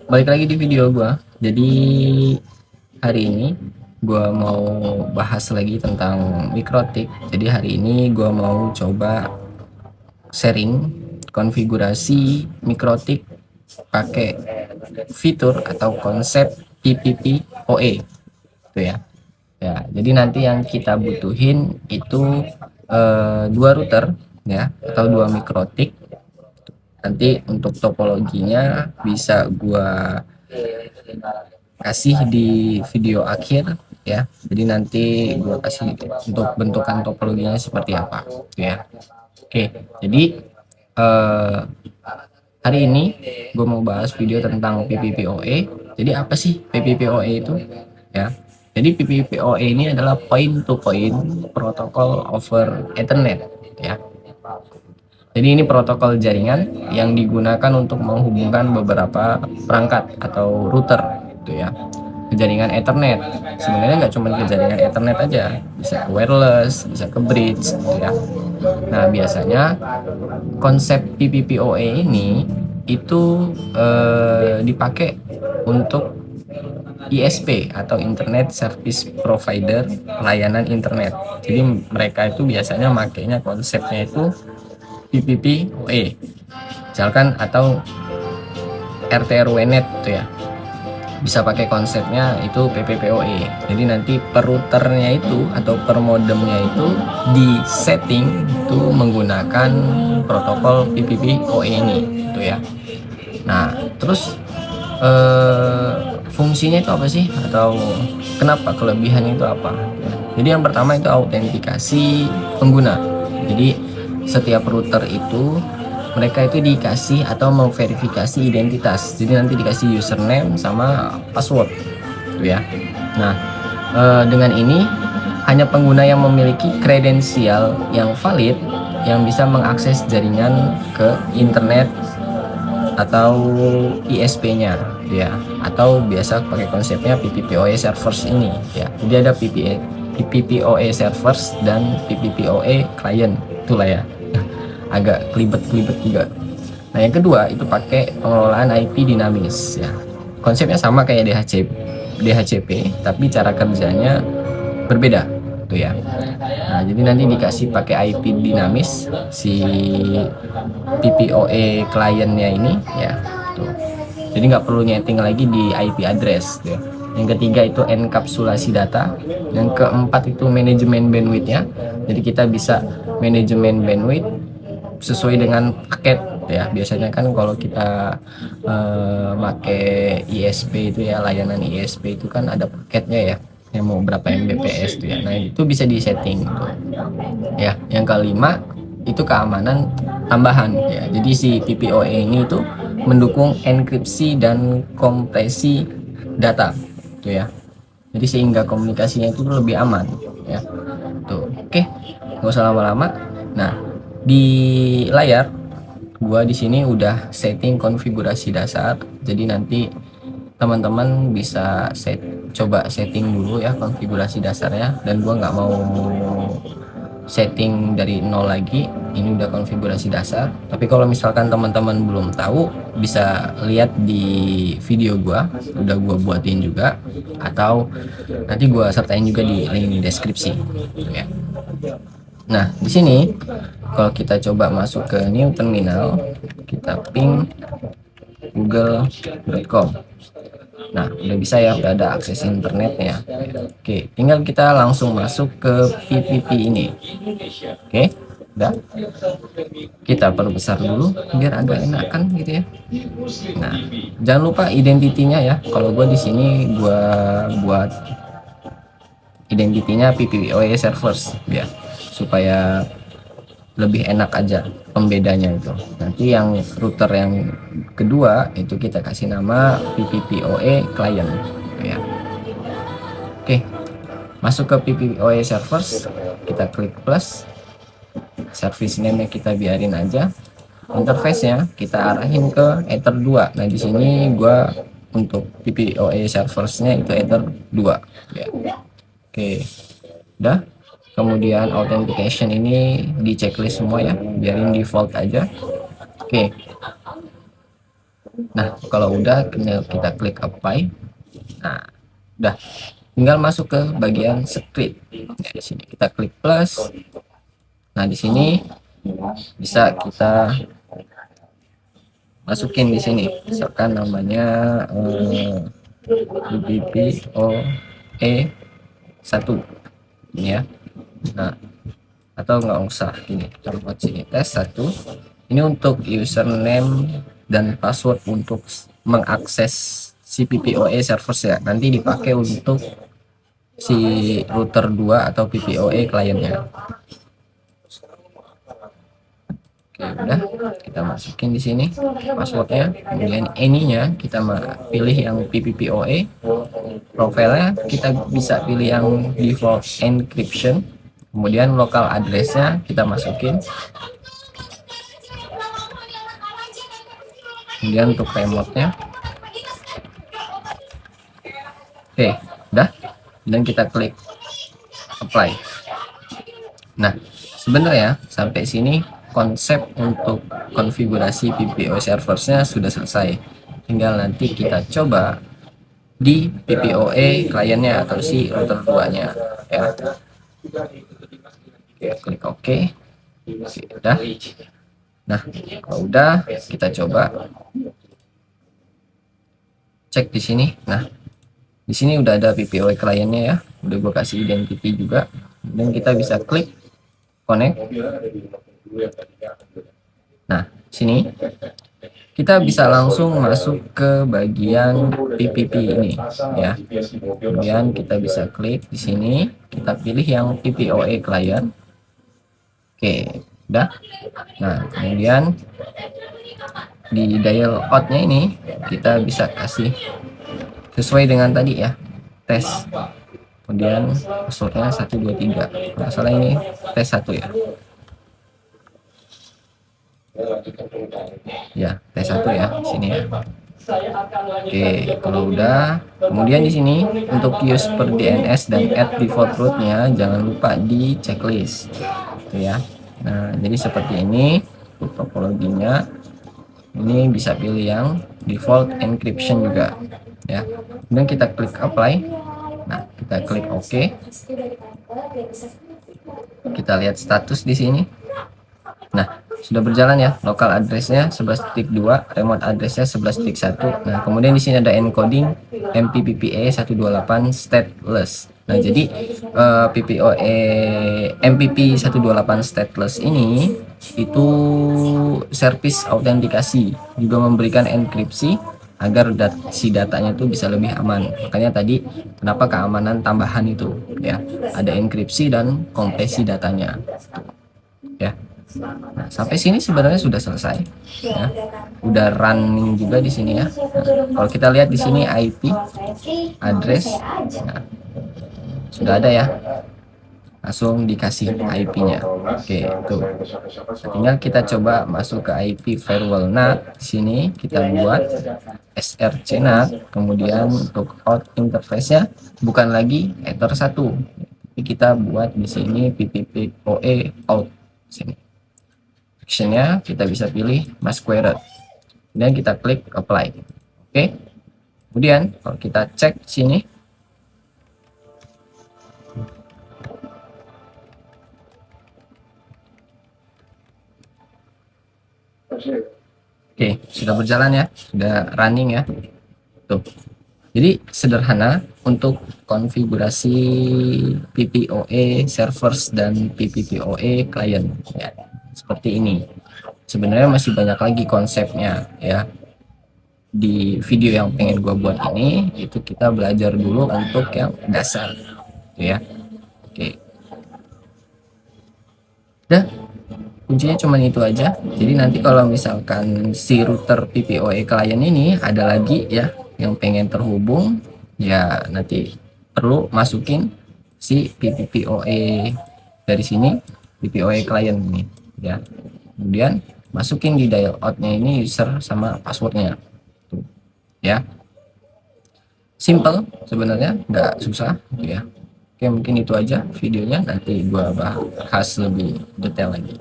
Balik lagi di video gua. Jadi hari ini gua mau bahas lagi tentang mikrotik. Jadi hari ini gua mau coba sharing konfigurasi mikrotik pakai fitur atau konsep PPPoE itu ya. Ya, jadi nanti yang kita butuhin itu dua router ya atau dua mikrotik. Nanti untuk topologinya bisa gua kasih di video akhir ya. Jadi nanti gue kasih untuk bentukan topologinya seperti apa gitu ya. Oke, jadi eh, hari ini gue mau bahas video tentang PPPoE. Jadi apa sih PPPoE itu ya? Jadi PPPoE ini adalah point to point protocol over Ethernet ya. Jadi ini protokol jaringan yang digunakan untuk menghubungkan beberapa perangkat atau router gitu ya ke jaringan Ethernet. Sebenarnya nggak cuma ke jaringan Ethernet aja, bisa ke wireless, bisa ke bridge gitu ya. Nah biasanya konsep PPPoE ini itu dipakai untuk ISP atau Internet Service Provider, layanan internet. Jadi mereka itu biasanya makainya konsepnya itu PPPoE misalkan atau RTRWNet itu ya, bisa pakai konsepnya itu PPPoE. Jadi nanti per routernya itu atau per modemnya itu di setting itu menggunakan protokol PPPoE ini gitu ya. Nah terus fungsinya itu apa sih, atau kenapa, kelebihan itu apa ya. Jadi yang pertama itu autentikasi pengguna. Jadi setiap router itu mereka itu dikasih atau memverifikasi identitas. Jadi nanti dikasih username sama password gitu ya. Nah dengan ini hanya pengguna yang memiliki kredensial yang valid yang bisa mengakses jaringan ke internet atau ISP-nya ya, atau biasa pakai konsepnya PPPoE servers ini ya. Jadi ada PPPoE servers dan PPPoE client itulah ya. Agak kelibet-kelibet juga. Nah yang kedua itu pakai pengelolaan IP dinamis ya. Konsepnya sama kayak DHCP tapi cara kerjanya berbeda tuh ya. Nah jadi nanti dikasih pakai IP dinamis si PPoE kliennya ini ya tuh. Jadi nggak perlu nyeting lagi di IP address tuh. Yang ketiga itu enkapsulasi data. Yang keempat itu manajemen bandwidthnya. Jadi kita bisa manajemen bandwidth sesuai dengan paket ya. Biasanya kan kalau kita pakai ISP itu ya, layanan ISP itu kan ada paketnya ya, yang mau berapa Mbps tuh ya. Nah itu bisa disetting tuh ya. Yang kelima itu keamanan tambahan ya. Jadi si PPoE ini itu mendukung enkripsi dan kompresi data tuh ya. Jadi sehingga komunikasinya itu lebih aman ya tuh. Oke, nggak usah lama-lama. Nah di layar gua di sini udah setting konfigurasi dasar. Jadi nanti teman-teman bisa coba setting dulu ya konfigurasi dasarnya, dan gua nggak mau setting dari nol lagi. Ini udah konfigurasi dasar, tapi kalau misalkan teman-teman belum tahu bisa lihat di video gua, udah gua buatin juga, atau nanti gua sertain juga di link deskripsi ya. Nah di sini kalau kita coba masuk ke new terminal, kita ping google.com. Nah udah bisa ya, udah ada akses internetnya. Oke, tinggal kita langsung masuk ke PPP ini. Oke, udah. Kita perbesar dulu biar agak enakan gitu ya. Nah jangan lupa identitinya ya. Kalau gue di sini gue buat identitinya PPoE servers ya, supaya lebih enak aja pembedanya itu. Nanti yang router yang kedua itu kita kasih nama PPPoE client ya. Oke, masuk ke PPoE servers, kita klik plus, service name kita biarin aja, interface nya kita arahin ke Ether 2. Nah di sini gua untuk PPoE serversnya itu Ether 2 ya. Oke, udah. Kemudian authentication ini di checklist semua ya, biarin default aja. Oke, Nah, kalau udah kita klik apply. Nah, udah tinggal masuk ke bagian script. Nah, di sini kita klik plus. Nah, di sini bisa kita masukin di sini. Misalkan namanya BBPOE 1 ini ya. Nah, atau nggak usah ini, coba sini tes 1. Ini untuk username dan password untuk mengakses si PPOE servers ya. Nanti dipakai untuk si router 2 atau PPOE kliennya. Oke, udah kita masukin di sini passwordnya, kemudian ininya kita pilih yang PPPoE, profilnya kita bisa pilih yang default encryption, kemudian local addressnya kita masukin, kemudian untuk remote-nya. Oke, udah, dan kita klik apply. Nah, sebenarnya sampai sini konsep untuk konfigurasi PPO serversnya sudah selesai. Tinggal nanti kita coba di PPOE kliennya atau si router 2-nya ya. Klik OK. Udah. Nah, kalau udah kita coba cek di sini. Nah, di sini udah ada PPOE kliennya ya. Udah gue kasih identity juga. Dan kita bisa klik connect. Nah, sini kita bisa langsung masuk ke bagian PPP ini ya. Kemudian kita bisa klik di sini, kita pilih yang PPOE client. Oke, udah. Nah, kemudian di dial out-nya ini kita bisa kasih sesuai dengan tadi ya, tes. Kemudian passwordnya 123. Masalah ini tes 1 ya. Ya, T1 ya, sini ya. Oke, kalau udah, kemudian di sini untuk use per DNS dan add default route-nya jangan lupa di checklist. Gitu ya. Nah, jadi seperti ini untuk topologinya. Ini bisa pilih yang default encryption juga ya. Kemudian kita klik apply. Nah, kita klik OK. Kita lihat status di sini. Nah, sudah berjalan ya, local addressnya 11.2, remote addressnya 11.1. Nah, kemudian di sini ada encoding MPPPE 128 stateless. Nah, jadi PPOE MPP 128 stateless ini itu service autentikasi, juga memberikan enkripsi agar si datanya itu bisa lebih aman. Makanya tadi kenapa keamanan tambahan itu ya, ada enkripsi dan kompresi datanya ya. Nah, sampai sini sebenarnya sudah selesai ya. Udah running juga di sini ya. Nah, kalau kita lihat di sini IP address, nah, sudah ada ya. Langsung dikasih IP-nya. Oke, tuh. Nah, tinggal kita coba masuk ke IP firewall NAT. Sini kita buat SRC NAT, kemudian untuk out interface-nya bukan lagi Ether 1. Tapi kita buat di sini PPPoE out sini. Actionnya kita bisa pilih Masquerade, dan kita klik apply. Oke, kemudian kalau kita cek sini, oke, sudah berjalan ya, sudah running ya. Tuh, jadi sederhana untuk konfigurasi PPOE servers dan PPPoE client ya, seperti ini. Sebenarnya masih banyak lagi konsepnya ya. Di video yang pengen gue buat ini itu kita belajar dulu untuk yang dasar gitu ya. Oke, udah, kuncinya cuma itu aja. Jadi nanti kalau misalkan si router PPOE client ini ada lagi ya yang pengen terhubung, ya nanti perlu masukin si PPPoE dari sini, PPOE client ini ya. Kemudian masukin di dial out-nya ini user sama passwordnya tuh ya. Simple sebenarnya, nggak susah gitu ya. Oke, mungkin itu aja videonya, nanti gua bahas lebih detail lagi.